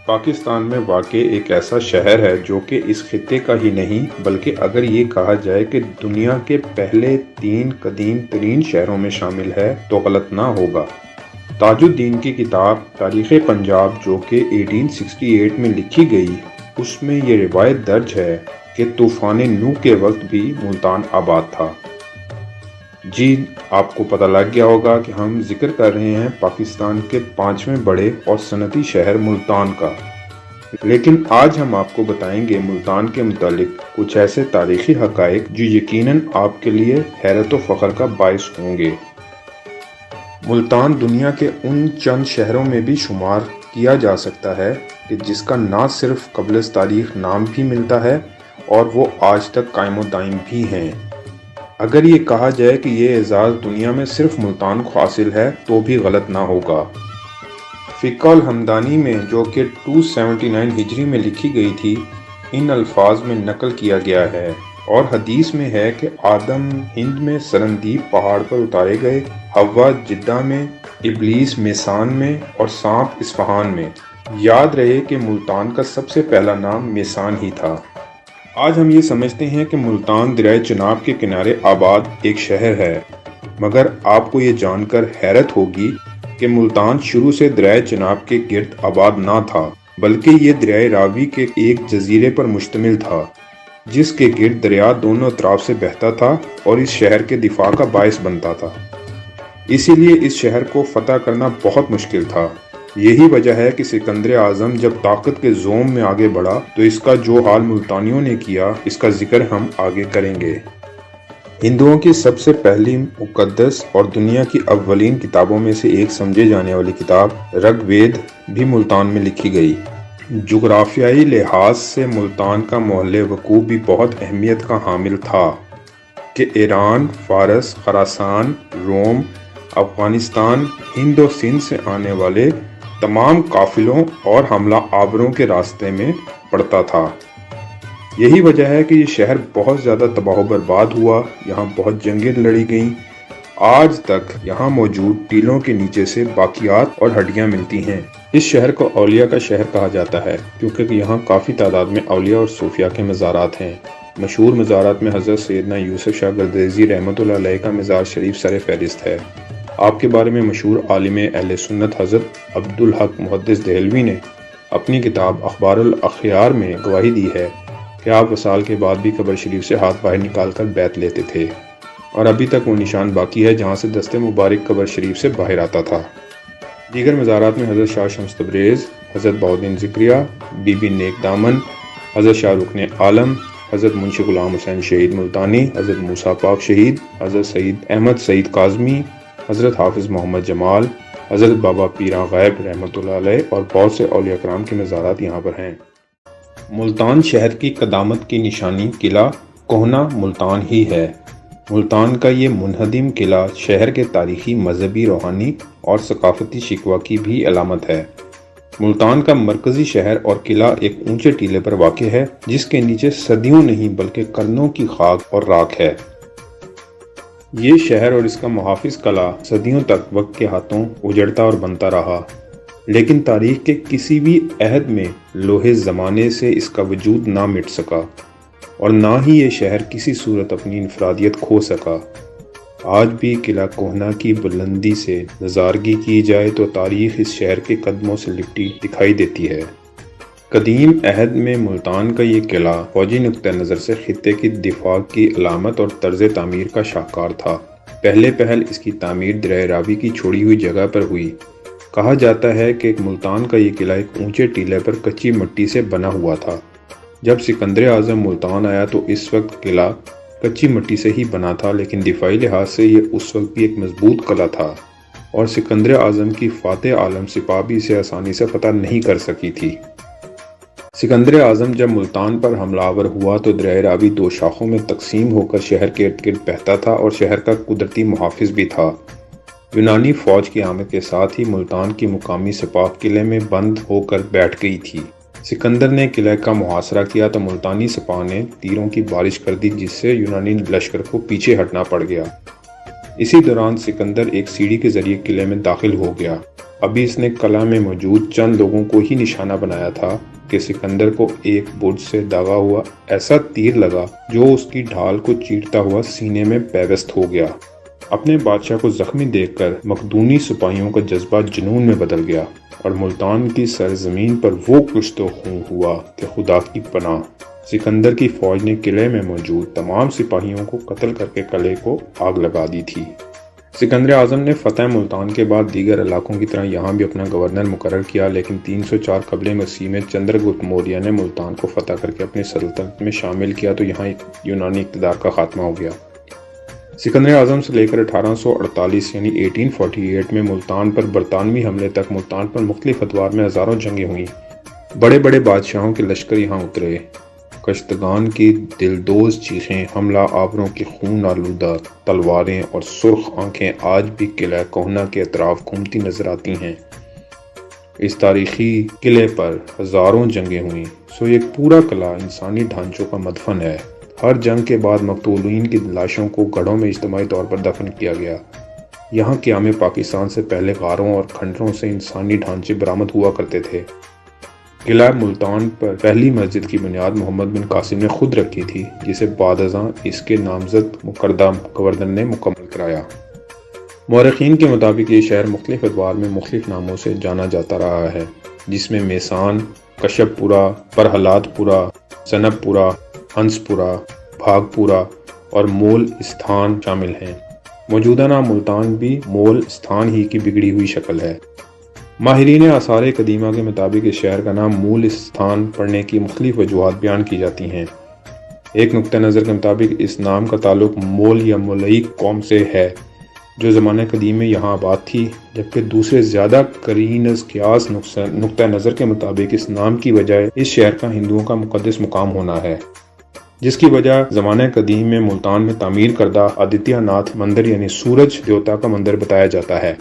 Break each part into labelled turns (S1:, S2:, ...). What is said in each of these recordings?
S1: پاکستان میں واقع ایک ایسا شہر ہے جو کہ اس خطے کا ہی نہیں بلکہ اگر یہ کہا جائے کہ دنیا کے پہلے 3 قدیم ترین شہروں میں شامل ہے تو غلط نہ ہوگا۔ تاج الدین کی کتاب تاریخ پنجاب جو کہ 1868 میں لکھی گئی، اس میں یہ روایت درج ہے کہ طوفان نوح کے وقت بھی ملتان آباد تھا۔ جی، آپ کو پتہ لگ گیا ہوگا کہ ہم ذکر کر رہے ہیں پاکستان کے 5ویں بڑے اور صنعتی شہر ملتان کا، لیکن آج ہم آپ کو بتائیں گے ملتان کے متعلق کچھ ایسے تاریخی حقائق جو یقیناً آپ کے لیے حیرت و فخر کا باعث ہوں گے۔ ملتان دنیا کے ان چند شہروں میں بھی شمار کیا جا سکتا ہے کہ جس کا نہ صرف قبل از تاریخ نام بھی ملتا ہے اور وہ آج تک قائم و دائم بھی ہیں۔ اگر یہ کہا جائے کہ یہ اعزاز دنیا میں صرف ملتان کو حاصل ہے تو بھی غلط نہ ہوگا۔ فقہ الحمدانی میں جو کہ 279 ہجری میں لکھی گئی تھی، ان الفاظ میں نقل کیا گیا ہے اور حدیث میں ہے کہ آدم ہند میں سرندیپ پہاڑ پر اتارے گئے، حوا جدہ میں، ابلیس میسان میں اور سانپ اصفہان میں۔ یاد رہے کہ ملتان کا سب سے پہلا نام میسان ہی تھا۔ آج ہم یہ سمجھتے ہیں کہ ملتان دریائے چناب کے کنارے آباد ایک شہر ہے، مگر آپ کو یہ جان کر حیرت ہوگی کہ ملتان شروع سے دریائے چناب کے گرد آباد نہ تھا، بلکہ یہ دریائے راوی کے ایک جزیرے پر مشتمل تھا جس کے گرد دریا دونوں اطراف سے بہتا تھا اور اس شہر کے دفاع کا باعث بنتا تھا۔ اسی لیے اس شہر کو فتح کرنا بہت مشکل تھا۔ یہی وجہ ہے کہ سکندر اعظم جب طاقت کے زوم میں آگے بڑھا تو اس کا جو حال ملتانیوں نے کیا، اس کا ذکر ہم آگے کریں گے۔ ہندوؤں کی سب سے پہلی مقدس اور دنیا کی اولین کتابوں میں سے ایک سمجھے جانے والی کتاب رگ وید بھی ملتان میں لکھی گئی۔ جغرافیائی لحاظ سے ملتان کا محل وقوع بھی بہت اہمیت کا حامل تھا کہ ایران، فارس، خراسان، روم، افغانستان، ہند و سندھ سے آنے والے تمام قافلوں اور حملہ آوروں کے راستے میں پڑتا تھا۔ یہی وجہ ہے کہ یہ شہر بہت زیادہ تباہ و برباد ہوا، یہاں بہت جنگیں لڑی گئیں۔ آج تک یہاں موجود ٹیلوں کے نیچے سے باقیات اور ہڈیاں ملتی ہیں۔ اس شہر کو اولیاء کا شہر کہا جاتا ہے کیونکہ یہاں کافی تعداد میں اولیاء اور صوفیاء کے مزارات ہیں۔ مشہور مزارات میں حضرت سیدنا یوسف شاہ گردیزی رحمۃ اللہ علیہ کا مزار شریف سر فہرست ہے۔ آپ کے بارے میں مشہور عالم اہل سنت حضرت عبدالحق محدث دہلوی نے اپنی کتاب اخبار الاخیار میں گواہی دی ہے کہ آپ وصال کے بعد بھی قبر شریف سے ہاتھ باہر نکال کر بیعت لیتے تھے اور ابھی تک وہ نشان باقی ہے جہاں سے دست مبارک قبر شریف سے باہر آتا تھا۔ دیگر مزارات میں حضرت شاہ شمس تبریز، حضرت بہاؤالدین ذکریہ، بی بی نیک دامن، حضرت شاہ رکن عالم، حضرت منشی غلام حسین شہید ملتانی، حضرت موسیٰ پاک شہید، حضرت سید احمد سعید کاظمی، حضرت حافظ محمد جمال، حضرت بابا پیراں غائب رحمۃ اللہ علیہ اور بہت سے اولیاء کرام کے مزارات یہاں پر ہیں۔ ملتان شہر کی قدامت کی نشانی قلعہ کوہنہ ملتان ہی ہے۔ ملتان کا یہ منہدم قلعہ شہر کے تاریخی، مذہبی، روحانی اور ثقافتی شکوہ کی بھی علامت ہے۔ ملتان کا مرکزی شہر اور قلعہ ایک اونچے ٹیلے پر واقع ہے جس کے نیچے صدیوں نہیں بلکہ قرنوں کی خاک اور راکھ ہے۔ یہ شہر اور اس کا محافظ قلعہ صدیوں تک وقت کے ہاتھوں اجڑتا اور بنتا رہا، لیکن تاریخ کے کسی بھی عہد میں لوح زمانے سے اس کا وجود نہ مٹ سکا اور نہ ہی یہ شہر کسی صورت اپنی انفرادیت کھو سکا۔ آج بھی قلعہ کوہنہ کی بلندی سے نظارگی کی جائے تو تاریخ اس شہر کے قدموں سے لپٹی دکھائی دیتی ہے۔ قدیم عہد میں ملتان کا یہ قلعہ فوجی نقطہ نظر سے خطے کی دفاع کی علامت اور طرز تعمیر کا شاہکار تھا۔ پہلے پہل اس کی تعمیر دریائے راوی کی چھوڑی ہوئی جگہ پر ہوئی۔ کہا جاتا ہے کہ ملتان کا یہ قلعہ ایک اونچے ٹیلے پر کچی مٹی سے بنا ہوا تھا۔ جب سکندر اعظم ملتان آیا تو اس وقت قلعہ کچی مٹی سے ہی بنا تھا، لیکن دفاعی لحاظ سے یہ اس وقت بھی ایک مضبوط قلعہ تھا اور سکندر اعظم کی فاتح عالم سپاہ بھی اسے آسانی سے فتح نہیں کر سکی تھی۔ سکندر اعظم جب ملتان پر حملہ آور ہوا تو دریائے راوی 2 شاخوں میں تقسیم ہو کر شہر کے ارد گرد بہتا تھا اور شہر کا قدرتی محافظ بھی تھا۔ یونانی فوج کی آمد کے ساتھ ہی ملتان کی مقامی سپاہ قلعے میں بند ہو کر بیٹھ گئی تھی۔ سکندر نے قلعے کا محاصرہ کیا تو ملتانی سپاہ نے تیروں کی بارش کر دی جس سے یونانی لشکر کو پیچھے ہٹنا پڑ گیا۔ اسی دوران سکندر ایک سیڑھی کے ذریعے قلعے میں داخل ہو گیا ابھی اس نے کلا میں موجود چند لوگوں کو ہی نشانہ بنایا تھا کہ سکندر کو ایک برج سے داغا ہوا ایسا تیر لگا جو اس کی ڈھال کو چیرتا ہوا سینے میں پیوست ہو گیا۔ اپنے بادشاہ کو زخمی دیکھ کر مقدونی سپاہیوں کا جذبہ جنون میں بدل گیا اور ملتان کی سرزمین پر وہ کچھ تو خون ہوا کہ خدا کی پناہ۔ سکندر کی فوج نے قلعے میں موجود تمام سپاہیوں کو قتل کر کے قلعے کو آگ لگا دی تھی۔ سکندر اعظم نے فتح ملتان کے بعد دیگر علاقوں کی طرح یہاں بھی اپنا گورنر مقرر کیا، لیکن 304 قبل مسیح میں چندرگپت موریہ نے ملتان کو فتح کر کے اپنی سلطنت میں شامل کیا تو یہاں یونانی اقتدار کا خاتمہ ہو گیا۔ سکندر اعظم سے لے کر 1848 یعنی 1848 میں ملتان پر برطانوی حملے تک ملتان پر مختلف ادوار میں ہزاروں جنگیں ہوئیں۔ بڑے بڑے بادشاہوں کے لشکر یہاں اترے۔ کشتگان کی دلدوز چیخیں، حملہ آوروں کی خون آلودہ تلواریں اور سرخ آنکھیں آج بھی قلعہ کوہنہ کے اطراف گھومتی نظر آتی ہیں۔ اس تاریخی قلعے پر ہزاروں جنگیں ہوئیں، سو ایک پورا قلعہ انسانی ڈھانچوں کا مدفن ہے۔ ہر جنگ کے بعد مقتولین کی لاشوں کو گڑھوں میں اجتماعی طور پر دفن کیا گیا۔ یہاں قیام پاکستان سے پہلے غاروں اور کھنڈروں سے انسانی ڈھانچے برآمد ہوا کرتے تھے۔ قلعہ ملتان پر پہلی مسجد کی بنیاد محمد بن قاسم نے خود رکھی تھی، جسے بعد ازاں اس کے نامزد مقردہ گورنر نے مکمل کرایا۔ مورخین کے مطابق یہ شہر مختلف ادوار میں مختلف ناموں سے جانا جاتا رہا ہے، جس میں میسان، کشپ پورہ، پرہلاد پورہ، سنب پورہ، ہنس پورہ، بھاگ پورہ اور مول استھان شامل ہیں۔ موجودہ نام ملتان بھی مول استھان ہی کی بگڑی ہوئی شکل ہے۔ ماہرین آثار قدیمہ کے مطابق اس شہر کا نام مول استھان پڑنے کی مختلف وجوہات بیان کی جاتی ہیں۔ ایک نقطہ نظر کے مطابق اس نام کا تعلق مول یا مولئی قوم سے ہے جو زمانہ قدیم میں یہاں آباد تھی، جبکہ دوسرے زیادہ قرین از قیاس نقطہ نظر کے مطابق اس نام کی وجہ اس شہر کا ہندوؤں کا مقدس مقام ہونا ہے، جس کی وجہ زمانہ قدیم میں ملتان میں تعمیر کردہ آدتیہ ناتھ مندر یعنی سورج دیوتا کا مندر بتایا جاتا ہے،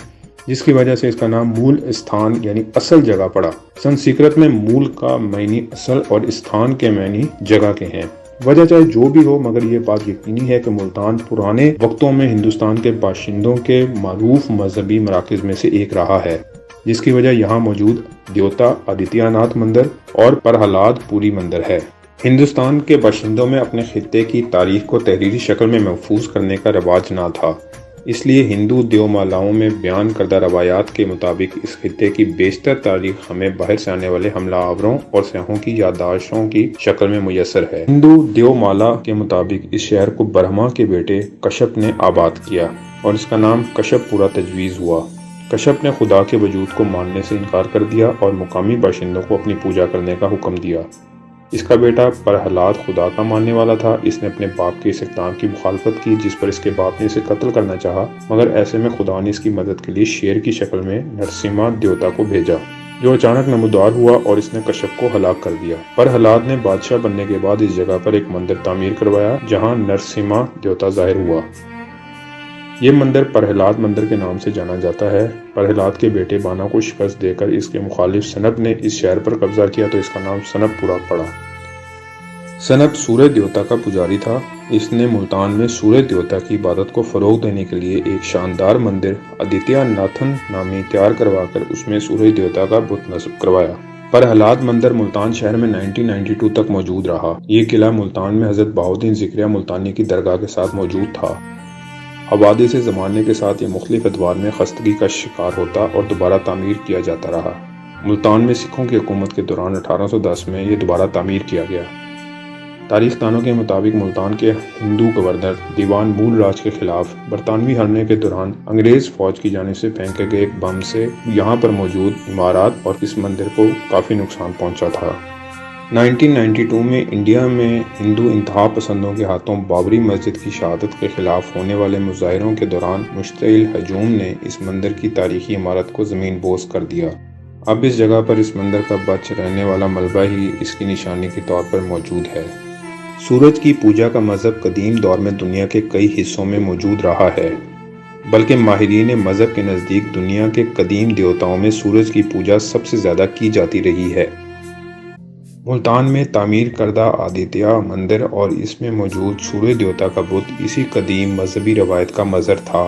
S1: جس کی وجہ سے اس کا نام مول استھان یعنی اصل جگہ پڑا۔ سنسکرت میں مول کا معنی اصل اور استھان کے معنی جگہ کے ہیں۔ وجہ چاہے جو بھی ہو، مگر یہ بات یقینی ہے کہ ملتان پرانے وقتوں میں ہندوستان کے باشندوں کے معروف مذہبی مراکز میں سے ایک رہا ہے، جس کی وجہ یہاں موجود دیوتا آدتیہ ناتھ مندر اور پرہلاد پوری مندر ہے۔ ہندوستان کے باشندوں میں اپنے خطے کی تاریخ کو تحریری شکل میں محفوظ کرنے کا رواج نہ تھا، اس لیے ہندو دیومالاؤں میں بیان کردہ روایات کے مطابق اس خطے کی بیشتر تاریخ ہمیں باہر سے آنے والے حملہ آوروں اور سیاحوں کی یادداشتوں کی شکل میں میسر ہے۔ ہندو دیومالا کے مطابق اس شہر کو برہما کے بیٹے کشپ نے آباد کیا اور اس کا نام کشپ پورا تجویز ہوا۔ کشپ نے خدا کے وجود کو ماننے سے انکار کر دیا اور مقامی باشندوں کو اپنی پوجا کرنے کا حکم دیا۔ اس کا بیٹا پرہلاد خدا کا ماننے والا تھا۔ اس نے اپنے باپ کے اس اقدام کی مخالفت کی، جس پر اس کے باپ نے اسے قتل کرنا چاہا، مگر ایسے میں خدا نے اس کی مدد کے لیے شیر کی شکل میں نرسمہا دیوتا کو بھیجا، جو اچانک نمودار ہوا اور اس نے کشپ کو ہلاک کر دیا۔ پرہلاد نے بادشاہ بننے کے بعد اس جگہ پر ایک مندر تعمیر کروایا جہاں نرسمہا دیوتا ظاہر ہوا۔ یہ مندر پرہلاد مندر کے نام سے جانا جاتا ہے۔ پرہلاد کے بیٹے بانا کو شکست دے کر اس کے مخالف سنب نے اس شہر پر قبضہ کیا تو اس کا نام سنب پورہ پڑا۔ سنب سورج دیوتا کا پجاری تھا۔ اس نے ملتان میں سورج دیوتا کی عبادت کو فروغ دینے کے لیے ایک شاندار مندر آدتیہ ناتھن نامی تیار کروا کر اس میں سورج دیوتا کا بت نصب کروایا۔ پرہلاد مندر ملتان شہر میں 1992 تک موجود رہا۔ یہ قلعہ ملتان میں حضرت بہاؤالدین ذکریہ ملتانی کی درگاہ کے ساتھ موجود تھا۔ آبادی سے زمانے کے ساتھ یہ مختلف ادوار میں خستگی کا شکار ہوتا اور دوبارہ تعمیر کیا جاتا رہا۔ ملتان میں سکھوں کی حکومت کے دوران 1810 میں یہ دوبارہ تعمیر کیا گیا۔ تاریخ دانوں کے مطابق ملتان کے ہندو گورنر دیوان مول راج کے خلاف برطانوی حملے کے دوران انگریز فوج کی جانب سے پھینکے گئے ایک بم سے یہاں پر موجود عمارات اور اس مندر کو کافی نقصان پہنچا تھا۔ 1992 میں انڈیا میں ہندو انتہا پسندوں کے ہاتھوں بابری مسجد کی شہادت کے خلاف ہونے والے مظاہروں کے دوران مشتعل ہجوم نے اس مندر کی تاریخی عمارت کو زمین بوس کر دیا۔ اب اس جگہ پر اس مندر کا بچ رہنے والا ملبہ ہی اس کی نشانی کے طور پر موجود ہے۔ سورج کی پوجا کا مذہب قدیم دور میں دنیا کے کئی حصوں میں موجود رہا ہے، بلکہ ماہرین مذہب کے نزدیک دنیا کے قدیم دیوتاؤں میں سورج کی پوجا سب سے زیادہ کی جاتی رہی ہے۔ ملتان میں تعمیر کردہ آدتیہ مندر اور اس میں موجود سورج دیوتا کا بت اسی قدیم مذہبی روایت کا مظہر تھا